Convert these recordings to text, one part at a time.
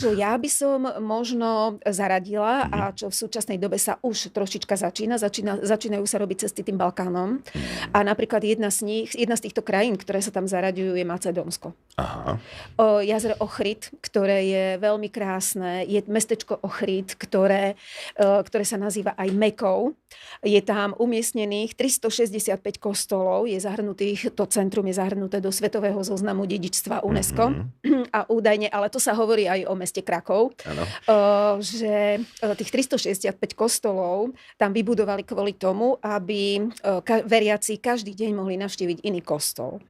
Čo ja by som možno zaradila a čo v súčasnej dobe sa už trošička začínajú sa robiť cesty tým Balkánom. A napríklad jedna z týchto krajín, ktoré sa tam zaraďujú, je Macedónsko. Aha. Jazero Ochrid, ktoré je veľmi krásne, je mestečko Ochrid, ktoré sa nazýva aj Mekou. Je tam umiestnených 365 kostolov, to centrum je zahrnuté do Svetového zoznamu dedičstva UNESCO. A údajne, ale to sa hovorí aj o meste Krakov, že tých 365 kostolov tam vybudovali kvôli tomu, aby veriaci každý deň mohli navštíviť iný kostol.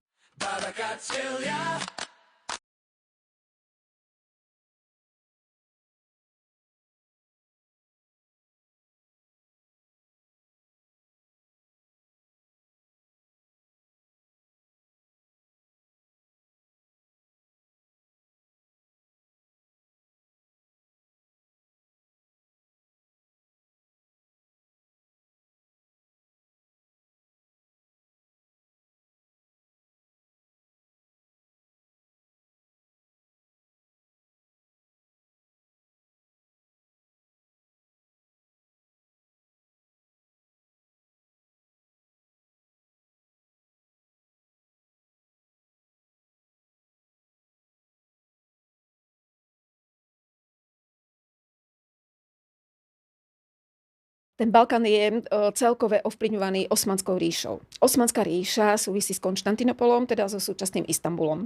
Ten Balkán je celkové ovplyvňovaný Osmanskou ríšou. Osmanská ríša súvisí s Konštantinopolom, teda so súčasným Istanbulom.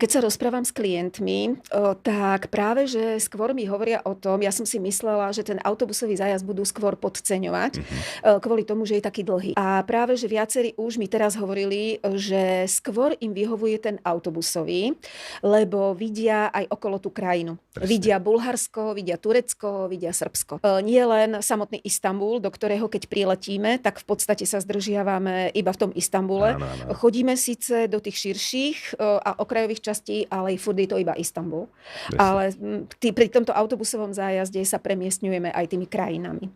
Keď sa rozprávam s klientmi, tak práve, že skôr mi hovoria o tom, ja som si myslela, že ten autobusový zájazd budú skôr podceňovať, kvôli tomu, že je taký dlhý. A práve, že viacerí už mi teraz hovorili, že skôr im vyhovuje ten autobusový, lebo vidia aj okolo tú krajinu. Presne. Vidia Bulharsko, vidia Turecko, vidia Srbsko. Nie len samotný Istanbul, do ktorého keď priletíme, tak v podstate sa zdržiavame iba v tom Istanbule. Áno. Chodíme síce do tých širších a okrajových častí, ale furt je to iba Istanbul. Presne. Ale pri tomto autobusovom zájazde sa premiestňujeme aj tými krajinami.